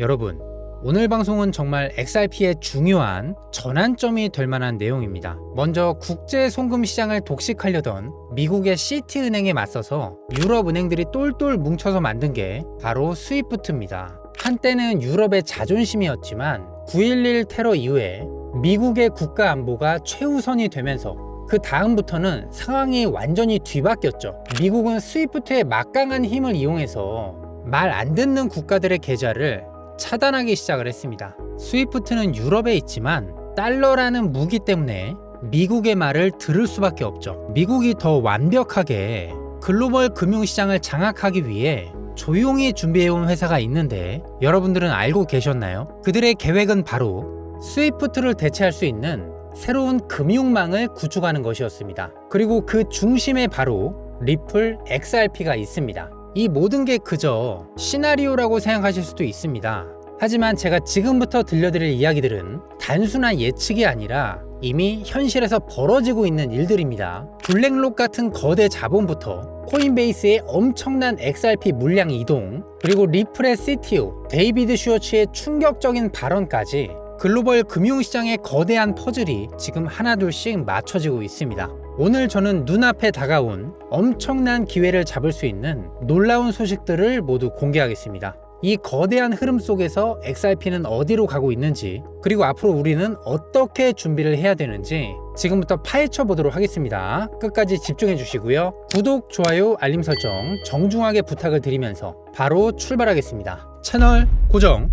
여러분, 오늘 방송은 정말 XRP의 중요한 전환점이 될 만한 내용입니다. 먼저 국제 송금 시장을 독식하려던 미국의 시티은행에 맞서서 유럽 은행들이 똘똘 뭉쳐서 만든 게 바로 스위프트입니다. 한때는 유럽의 자존심이었지만 9.11 테러 이후에 미국의 국가 안보가 최우선이 되면서 그 다음부터는 상황이 완전히 뒤바뀌었죠. 미국은 스위프트의 막강한 힘을 이용해서 말 안 듣는 국가들의 계좌를 차단하기 시작을 했습니다. 스위프트는 유럽에 있지만 달러라는 무기 때문에 미국의 말을 들을 수밖에 없죠. 미국이 더 완벽하게 글로벌 금융시장을 장악하기 위해 조용히 준비해온 회사가 있는데 여러분들은 알고 계셨나요? 그들의 계획은 바로 스위프트를 대체할 수 있는 새로운 금융망을 구축하는 것이었습니다. 그리고 그 중심에 바로 리플 XRP가 있습니다. 이 모든 게 그저 시나리오라고 생각하실 수도 있습니다. 하지만 제가 지금부터 들려드릴 이야기들은 단순한 예측이 아니라 이미 현실에서 벌어지고 있는 일들입니다. 블랙록 같은 거대 자본부터 코인베이스의 엄청난 XRP 물량 이동, 그리고 리플의 CTO 데이비드 슈워츠의 충격적인 발언까지 글로벌 금융시장의 거대한 퍼즐이 지금 하나둘씩 맞춰지고 있습니다. 오늘 저는 눈앞에 다가온 엄청난 기회를 잡을 수 있는 놀라운 소식들을 모두 공개하겠습니다. 이 거대한 흐름 속에서 XRP는 어디로 가고 있는지, 그리고 앞으로 우리는 어떻게 준비를 해야 되는지 지금부터 파헤쳐 보도록 하겠습니다. 끝까지 집중해 주시고요. 구독, 좋아요, 알림 설정 정중하게 부탁을 드리면서 바로 출발하겠습니다. 채널 고정!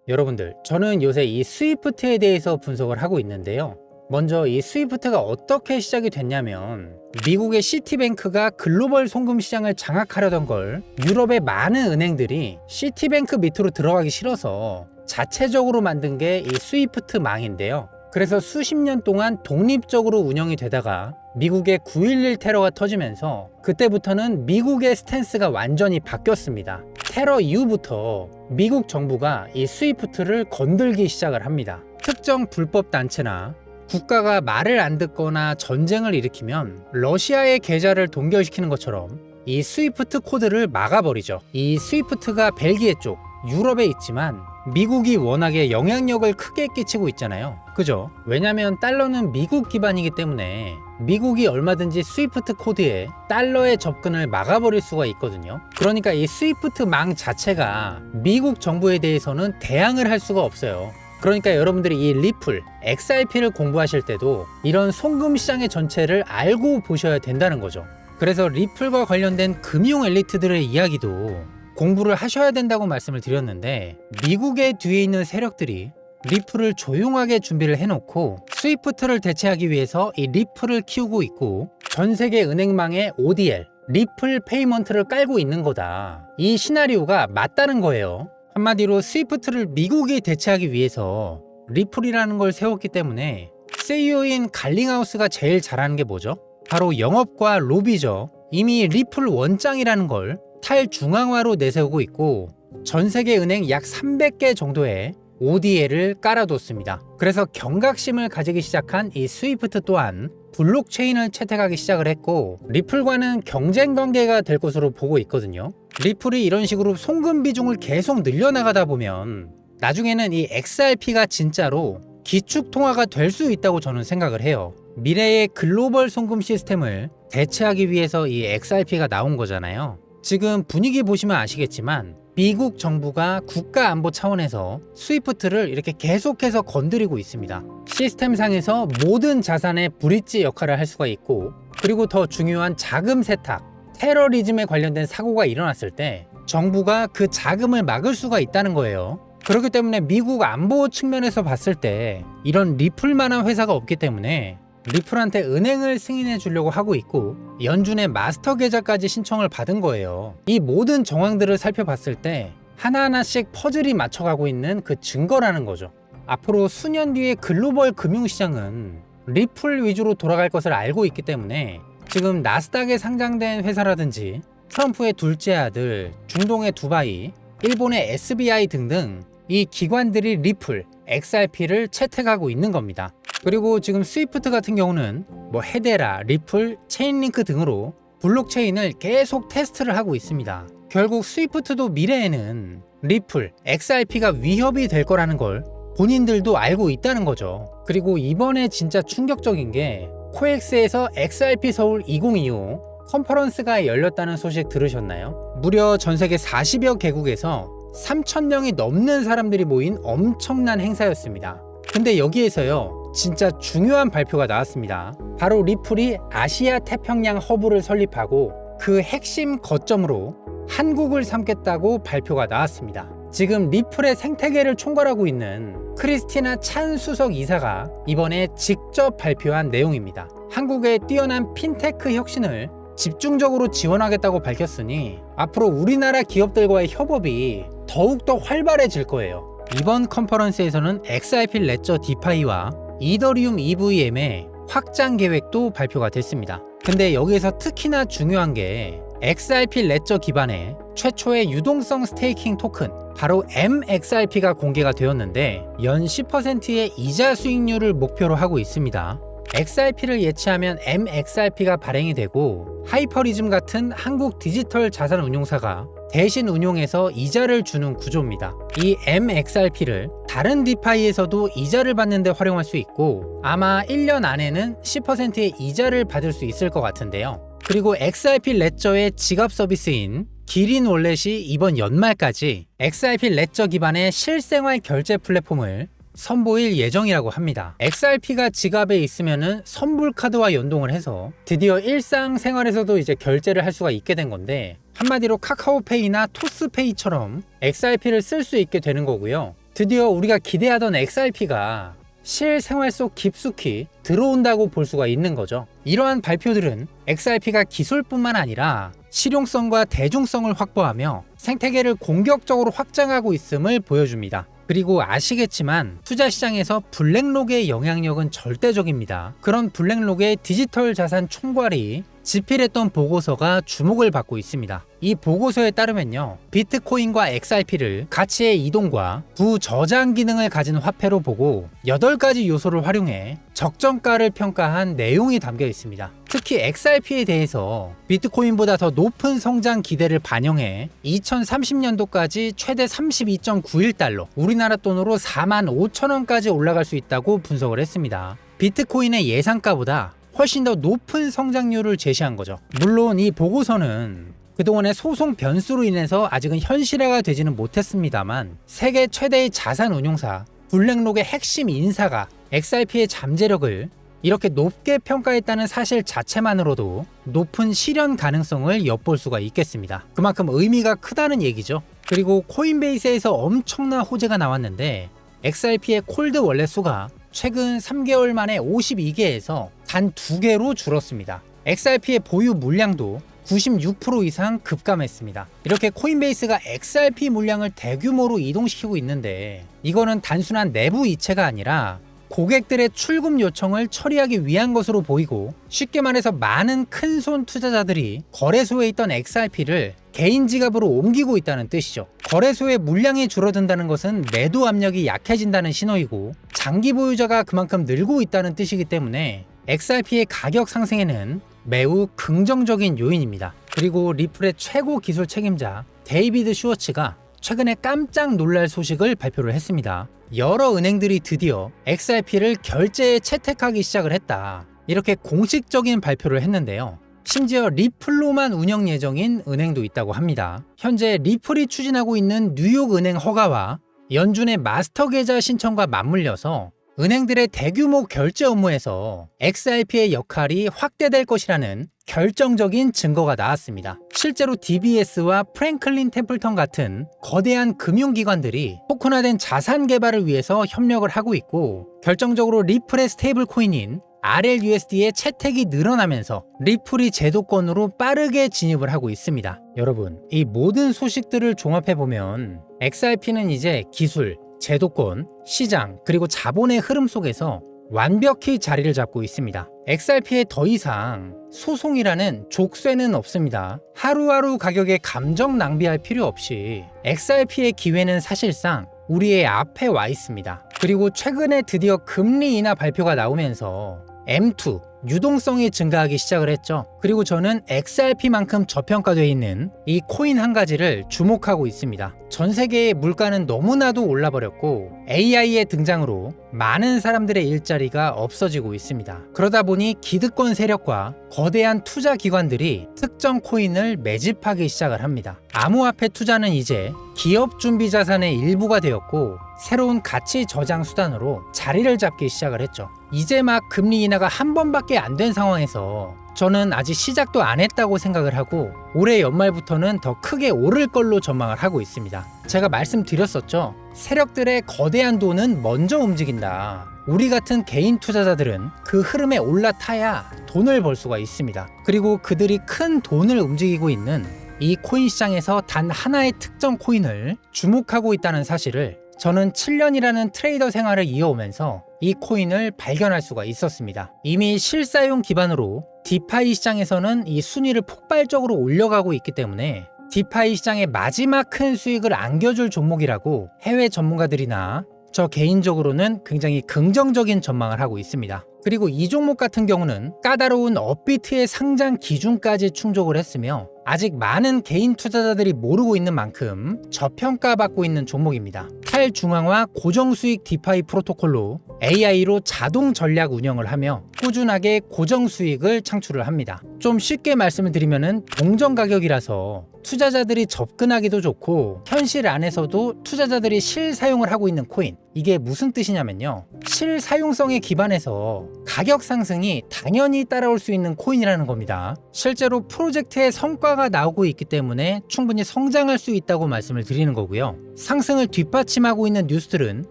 여러분들, 저는 요새 이 스위프트에 대해서 분석을 하고 있는데요. 먼저 이 스위프트가 어떻게 시작이 됐냐면 미국의 시티뱅크가 글로벌 송금 시장을 장악하려던 걸 유럽의 많은 은행들이 시티뱅크 밑으로 들어가기 싫어서 자체적으로 만든 게 이 스위프트 망인데요. 그래서 수십 년 동안 독립적으로 운영이 되다가 미국의 9.11 테러가 터지면서 그때부터는 미국의 스탠스가 완전히 바뀌었습니다. 테러 이후부터 미국 정부가 이 스위프트를 건들기 시작을 합니다. 특정 불법 단체나 국가가 말을 안 듣거나 전쟁을 일으키면 러시아의 계좌를 동결시키는 것처럼 이 스위프트 코드를 막아버리죠. 이 스위프트가 벨기에 쪽, 유럽에 있지만 미국이 워낙에 영향력을 크게 끼치고 있잖아요. 그죠? 왜냐면 달러는 미국 기반이기 때문에 미국이 얼마든지 스위프트 코드에 달러의 접근을 막아버릴 수가 있거든요. 그러니까 이 스위프트 망 자체가 미국 정부에 대해서는 대항을 할 수가 없어요. 그러니까 여러분들이 이 리플, XRP를 공부하실 때도 이런 송금 시장의 전체를 알고 보셔야 된다는 거죠. 그래서 리플과 관련된 금융 엘리트들의 이야기도 공부를 하셔야 된다고 말씀을 드렸는데 미국의 뒤에 있는 세력들이 리플을 조용하게 준비를 해놓고 스위프트를 대체하기 위해서 이 리플을 키우고 있고 전 세계 은행망에 ODL, 리플 페이먼트를 깔고 있는 거다. 이 시나리오가 맞다는 거예요. 한마디로 스위프트를 미국이 대체하기 위해서 리플이라는 걸 세웠기 때문에 CEO인 갈링하우스가 제일 잘하는 게 뭐죠? 바로 영업과 로비죠. 이미 리플 원장이라는 걸 탈중앙화로 내세우고 있고 전 세계 은행 약 300개 정도의 ODL을 깔아뒀습니다. 그래서 경각심을 가지기 시작한 이 스위프트 또한 블록체인을 채택하기 시작을 했고 리플과는 경쟁 관계가 될 것으로 보고 있거든요. 리플이 이런 식으로 송금 비중을 계속 늘려나가다 보면 나중에는 이 XRP가 진짜로 기축통화가 될 수 있다고 저는 생각을 해요. 미래의 글로벌 송금 시스템을 대체하기 위해서 이 XRP가 나온 거잖아요. 지금 분위기 보시면 아시겠지만 미국 정부가 국가 안보 차원에서 스위프트를 이렇게 계속해서 건드리고 있습니다. 시스템상에서 모든 자산의 브릿지 역할을 할 수가 있고, 그리고 더 중요한 자금 세탁, 테러리즘에 관련된 사고가 일어났을 때 정부가 그 자금을 막을 수가 있다는 거예요. 그렇기 때문에 미국 안보 측면에서 봤을 때 이런 리플만한 회사가 없기 때문에 리플한테 은행을 승인해 주려고 하고 있고 연준의 마스터 계좌까지 신청을 받은 거예요. 이 모든 정황들을 살펴봤을 때 하나하나씩 퍼즐이 맞춰가고 있는 그 증거라는 거죠. 앞으로 수년 뒤에 글로벌 금융시장은 리플 위주로 돌아갈 것을 알고 있기 때문에 지금 나스닥에 상장된 회사라든지 트럼프의 둘째 아들, 중동의 두바이, 일본의 SBI 등등 이 기관들이 리플, XRP를 채택하고 있는 겁니다. 그리고 지금 스위프트 같은 경우는 헤데라, 리플, 체인링크 등으로 블록체인을 계속 테스트를 하고 있습니다. 결국 스위프트도 미래에는 리플, XRP가 위협이 될 거라는 걸 본인들도 알고 있다는 거죠. 그리고 이번에 진짜 충격적인 게 코엑스에서 XRP 서울 2025 컨퍼런스가 열렸다는 소식 들으셨나요? 무려 전 세계 40여 개국에서 3,000명이 넘는 사람들이 모인 엄청난 행사였습니다. 근데 여기에서요, 진짜 중요한 발표가 나왔습니다. 바로 리플이 아시아 태평양 허브를 설립하고 그 핵심 거점으로 한국을 삼겠다고 발표가 나왔습니다. 지금 리플의 생태계를 총괄하고 있는 크리스티나 찬 수석 이사가 이번에 직접 발표한 내용입니다. 한국의 뛰어난 핀테크 혁신을 집중적으로 지원하겠다고 밝혔으니 앞으로 우리나라 기업들과의 협업이 더욱더 활발해질 거예요. 이번 컨퍼런스에서는 XRP 레저 디파이와 이더리움 EVM의 확장 계획도 발표가 됐습니다. 근데 여기에서 특히나 중요한 게 XRP 레저 기반의 최초의 유동성 스테이킹 토큰 바로 MXRP가 공개가 되었는데 연 10%의 이자 수익률을 목표로 하고 있습니다. XRP를 예치하면 MXRP가 발행이 되고 하이퍼리즘 같은 한국 디지털 자산 운용사가 대신 운용해서 이자를 주는 구조입니다. 이 MXRP를 다른 디파이에서도 이자를 받는 데 활용할 수 있고 아마 1년 안에는 10%의 이자를 받을 수 있을 것 같은데요. 그리고 XRP 레저의 지갑 서비스인 기린 월렛이 이번 연말까지 XRP 레저 기반의 실생활 결제 플랫폼을 선보일 예정이라고 합니다. XRP가 지갑에 있으면은 선불카드와 연동을 해서 드디어 일상생활에서도 이제 결제를 할 수가 있게 된 건데 한마디로 카카오페이나 토스페이처럼 XRP를 쓸 수 있게 되는 거고요. 드디어 우리가 기대하던 XRP가 실생활 속 깊숙이 들어온다고 볼 수가 있는 거죠. 이러한 발표들은 XRP가 기술뿐만 아니라 실용성과 대중성을 확보하며 생태계를 공격적으로 확장하고 있음을 보여줍니다. 그리고 아시겠지만 투자 시장에서 블랙록의 영향력은 절대적입니다. 그런 블랙록의 디지털 자산 총괄이 집필했던 보고서가 주목을 받고 있습니다. 이 보고서에 따르면요, 비트코인과 XRP를 가치의 이동과 부저장 기능을 가진 화폐로 보고 8가지 요소를 활용해 적정가를 평가한 내용이 담겨 있습니다. 특히 XRP에 대해서 비트코인보다 더 높은 성장 기대를 반영해 2030년도까지 최대 32.91달러, 우리나라 돈으로 45,000원까지 올라갈 수 있다고 분석을 했습니다. 비트코인의 예상가보다 훨씬 더 높은 성장률을 제시한 거죠. 물론 이 보고서는 그동안의 소송 변수로 인해서 아직은 현실화가 되지는 못했습니다만 세계 최대의 자산 운용사 블랙록의 핵심 인사가 XRP의 잠재력을 이렇게 높게 평가했다는 사실 자체만으로도 높은 실현 가능성을 엿볼 수가 있겠습니다. 그만큼 의미가 크다는 얘기죠. 그리고 코인베이스에서 엄청난 호재가 나왔는데 XRP의 콜드 월렛 수가 최근 3개월 만에 52개에서 단 2개로 줄었습니다. XRP의 보유 물량도 96% 이상 급감했습니다. 이렇게 코인베이스가 XRP 물량을 대규모로 이동시키고 있는데 이거는 단순한 내부 이체가 아니라 고객들의 출금 요청을 처리하기 위한 것으로 보이고 쉽게 말해서 많은 큰손 투자자들이 거래소에 있던 XRP를 개인 지갑으로 옮기고 있다는 뜻이죠. 거래소의 물량이 줄어든다는 것은 매도 압력이 약해진다는 신호이고 장기 보유자가 그만큼 늘고 있다는 뜻이기 때문에 XRP의 가격 상승에는 매우 긍정적인 요인입니다. 그리고 리플의 최고 기술 책임자 데이비드 슈워츠가 최근에 깜짝 놀랄 소식을 발표를 했습니다. 여러 은행들이 드디어 XRP를 결제에 채택하기 시작을 했다. 이렇게 공식적인 발표를 했는데요. 심지어 리플로만 운영 예정인 은행도 있다고 합니다. 현재 리플이 추진하고 있는 뉴욕 은행 허가와 연준의 마스터 계좌 신청과 맞물려서 은행들의 대규모 결제 업무에서 XRP의 역할이 확대될 것이라는 결정적인 증거가 나왔습니다. 실제로 DBS와 프랭클린 템플턴 같은 거대한 금융기관들이 토큰화된 자산 개발을 위해서 협력을 하고 있고 결정적으로 리플의 스테이블 코인인 RLUSD의 채택이 늘어나면서 리플이 제도권으로 빠르게 진입을 하고 있습니다. 여러분, 이 모든 소식들을 종합해보면 XRP는 이제 기술, 제도권, 시장, 그리고 자본의 흐름 속에서 완벽히 자리를 잡고 있습니다. XRP에 더 이상 소송이라는 족쇄는 없습니다. 하루하루 가격에 감정 낭비할 필요 없이 XRP의 기회는 사실상 우리의 앞에 와 있습니다. 그리고 최근에 드디어 금리 인하 발표가 나오면서 M2, 유동성이 증가하기 시작을 했죠. 그리고 저는 XRP만큼 저평가되어 있는 이 코인 한 가지를 주목하고 있습니다. 전 세계의 물가는 너무나도 올라버렸고 AI의 등장으로 많은 사람들의 일자리가 없어지고 있습니다. 그러다 보니 기득권 세력과 거대한 투자 기관들이 특정 코인을 매집하기 시작을 합니다. 암호화폐 투자는 이제 기업 준비 자산의 일부가 되었고 새로운 가치 저장 수단으로 자리를 잡기 시작을 했죠. 이제 막 금리 인하가 한 번밖에 안 된 상황에서 저는 아직 시작도 안 했다고 생각을 하고 올해 연말부터는 더 크게 오를 걸로 전망을 하고 있습니다. 제가 말씀드렸었죠. 세력들의 거대한 돈은 먼저 움직인다. 우리 같은 개인 투자자들은 그 흐름에 올라타야 돈을 벌 수가 있습니다. 그리고 그들이 큰 돈을 움직이고 있는 이 코인 시장에서 단 하나의 특정 코인을 주목하고 있다는 사실을 저는 7년이라는 트레이더 생활을 이어오면서 이 코인을 발견할 수가 있었습니다. 이미 실사용 기반으로 디파이 시장에서는 이 순위를 폭발적으로 올려가고 있기 때문에 디파이 시장의 마지막 큰 수익을 안겨줄 종목이라고 해외 전문가들이나 저 개인적으로는 굉장히 긍정적인 전망을 하고 있습니다. 그리고 이 종목 같은 경우는 까다로운 업비트의 상장 기준까지 충족을 했으며 아직 많은 개인 투자자들이 모르고 있는 만큼 저평가받고 있는 종목입니다. 탈중앙화 고정수익 디파이 프로토콜로 AI로 자동 전략 운영을 하며 꾸준하게 고정수익을 창출을 합니다. 좀 쉽게 말씀을 드리면은 동전 가격이라서 투자자들이 접근하기도 좋고 현실 안에서도 투자자들이 실사용을 하고 있는 코인, 이게 무슨 뜻이냐면요, 실사용성에 기반해서 가격 상승이 당연히 따라올 수 있는 코인이라는 겁니다. 실제로 프로젝트의 성과가 나오고 있기 때문에 충분히 성장할 수 있다고 말씀을 드리는 거고요. 상승을 뒷받침하고 있는 뉴스들은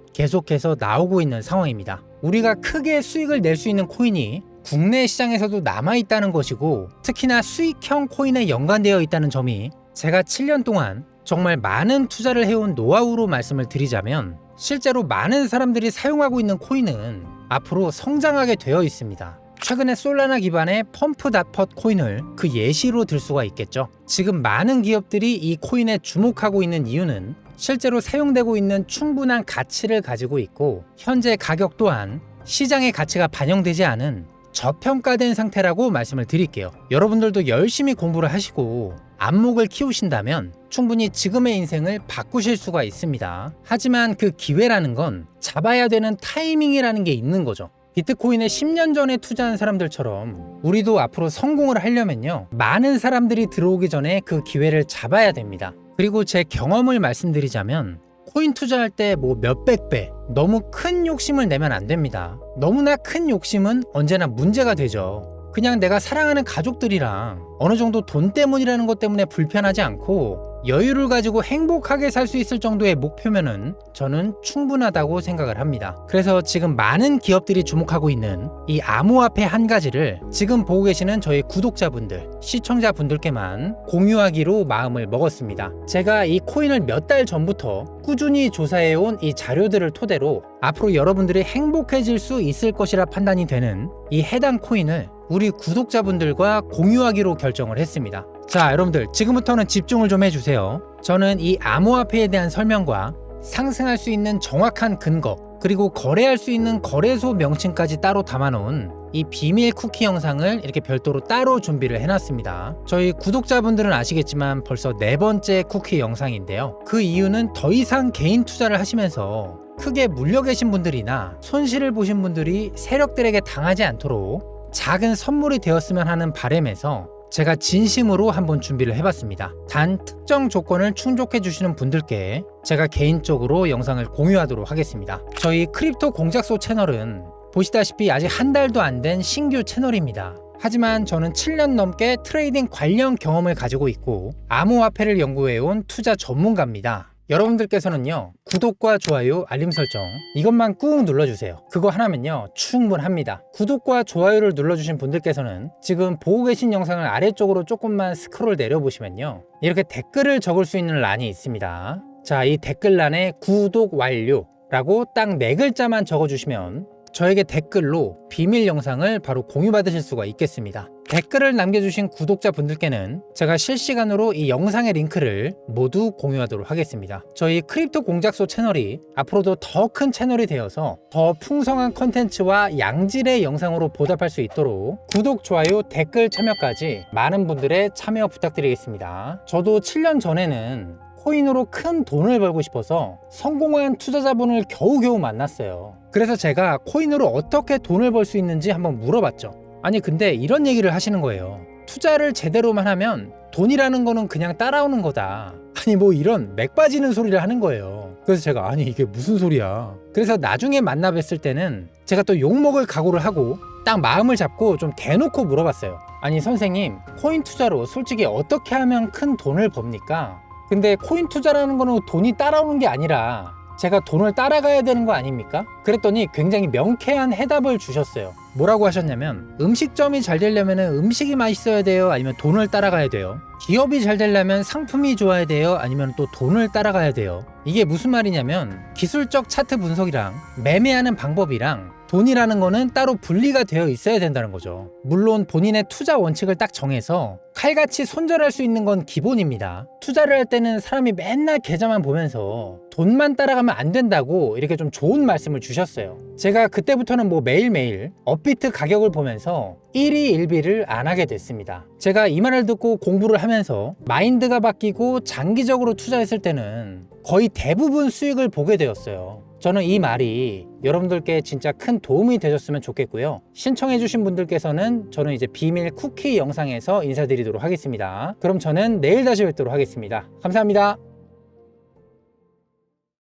계속해서 나오고 있는 상황입니다. 우리가 크게 수익을 낼 수 있는 코인이 국내 시장에서도 남아있다는 것이고 특히나 수익형 코인에 연관되어 있다는 점이 제가 7년 동안 정말 많은 투자를 해온 노하우로 말씀을 드리자면 실제로 많은 사람들이 사용하고 있는 코인은 앞으로 성장하게 되어 있습니다. 최근에 솔라나 기반의 펌프닷폿 코인을 그 예시로 들 수가 있겠죠. 지금 많은 기업들이 이 코인에 주목하고 있는 이유는 실제로 사용되고 있는 충분한 가치를 가지고 있고 현재 가격 또한 시장의 가치가 반영되지 않은 저평가된 상태라고 말씀을 드릴게요. 여러분들도 열심히 공부를 하시고 안목을 키우신다면 충분히 지금의 인생을 바꾸실 수가 있습니다. 하지만 그 기회라는 건 잡아야 되는 타이밍이라는 게 있는 거죠. 비트코인에 10년 전에 투자한 사람들처럼 우리도 앞으로 성공을 하려면요, 많은 사람들이 들어오기 전에 그 기회를 잡아야 됩니다. 그리고 제 경험을 말씀드리자면 코인 투자할 때 뭐 몇백 배, 너무 큰 욕심을 내면 안 됩니다. 너무나 큰 욕심은 언제나 문제가 되죠. 그냥 내가 사랑하는 가족들이랑 어느 정도 돈 때문이라는 것 때문에 불편하지 않고 여유를 가지고 행복하게 살 수 있을 정도의 목표면은 저는 충분하다고 생각을 합니다. 그래서 지금 많은 기업들이 주목하고 있는 이 암호화폐 한 가지를 지금 보고 계시는 저희 구독자분들, 시청자분들께만 공유하기로 마음을 먹었습니다. 제가 이 코인을 몇 달 전부터 꾸준히 조사해온 이 자료들을 토대로 앞으로 여러분들이 행복해질 수 있을 것이라 판단이 되는 이 해당 코인을 우리 구독자분들과 공유하기로 결정을 했습니다. 자, 여러분들 지금부터는 집중을 좀 해주세요. 저는 이 암호화폐에 대한 설명과 상승할 수 있는 정확한 근거, 그리고 거래할 수 있는 거래소 명칭까지 따로 담아놓은 이 비밀 쿠키 영상을 이렇게 별도로 따로 준비를 해놨습니다. 저희 구독자분들은 아시겠지만 벌써 4번째 쿠키 영상인데요. 그 이유는 더 이상 개인 투자를 하시면서 크게 물려 계신 분들이나 손실을 보신 분들이 세력들에게 당하지 않도록 작은 선물이 되었으면 하는 바람에서 제가 진심으로 한번 준비를 해봤습니다. 단 특정 조건을 충족해 주시는 분들께 제가 개인적으로 영상을 공유하도록 하겠습니다. 저희 크립토 공작소 채널은 보시다시피 아직 한 달도 안 된 신규 채널입니다. 하지만 저는 7년 넘게 트레이딩 관련 경험을 가지고 있고 암호화폐를 연구해온 투자 전문가입니다. 여러분들께서는요, 구독과 좋아요, 알림 설정 이것만 꾹 눌러주세요. 그거 하나면요 충분합니다. 구독과 좋아요를 눌러주신 분들께서는 지금 보고 계신 영상을 아래쪽으로 조금만 스크롤 내려보시면요, 이렇게 댓글을 적을 수 있는 란이 있습니다. 자, 이 댓글란에 구독 완료 라고 딱 4글자만 적어주시면 저에게 댓글로 비밀 영상을 바로 공유받으실 수가 있겠습니다. 댓글을 남겨주신 구독자분들께는 제가 실시간으로 이 영상의 링크를 모두 공유하도록 하겠습니다. 저희 크립토 공작소 채널이 앞으로도 더 큰 채널이 되어서 더 풍성한 컨텐츠와 양질의 영상으로 보답할 수 있도록 구독, 좋아요, 댓글 참여까지 많은 분들의 참여 부탁드리겠습니다. 저도 7년 전에는 코인으로 큰 돈을 벌고 싶어서 성공한 투자자분을 겨우겨우 만났어요. 그래서 제가 코인으로 어떻게 돈을 벌 수 있는지 한번 물어봤죠. 아니 근데 이런 얘기를 하시는 거예요. 투자를 제대로만 하면 돈이라는 거는 그냥 따라오는 거다. 아니 뭐 이런 맥 빠지는 소리를 하는 거예요. 그래서 제가 아니 이게 무슨 소리야. 그래서 나중에 만나 뵀을 때는 제가 또 욕먹을 각오를 하고 딱 마음을 잡고 좀 대놓고 물어봤어요. 아니 선생님, 코인 투자로 솔직히 어떻게 하면 큰 돈을 법니까? 근데 코인 투자라는 거는 돈이 따라오는 게 아니라 제가 돈을 따라가야 되는 거 아닙니까? 그랬더니 굉장히 명쾌한 해답을 주셨어요. 뭐라고 하셨냐면, 음식점이 잘 되려면 음식이 맛있어야 돼요? 아니면 돈을 따라가야 돼요? 기업이 잘 되려면 상품이 좋아야 돼요? 아니면 또 돈을 따라가야 돼요? 이게 무슨 말이냐면, 기술적 차트 분석이랑 매매하는 방법이랑 돈이라는 거는 따로 분리가 되어 있어야 된다는 거죠. 물론 본인의 투자 원칙을 딱 정해서 칼같이 손절할 수 있는 건 기본입니다. 투자를 할 때는 사람이 맨날 계좌만 보면서 돈만 따라가면 안 된다고 이렇게 좀 좋은 말씀을 주셨어요. 제가 그때부터는 뭐 매일매일 업비트 가격을 보면서 1위 1비를 안 하게 됐습니다. 제가 이 말을 듣고 공부를 하면서 마인드가 바뀌고 장기적으로 투자했을 때는 거의 대부분 수익을 보게 되었어요. 저는 이 말이 여러분들께 진짜 큰 도움이 되셨으면 좋겠고요. 신청해주신 분들께서는 저는 이제 비밀 쿠키 영상에서 인사드리도록 하겠습니다. 그럼 저는 내일 다시 뵙도록 하겠습니다. 감사합니다.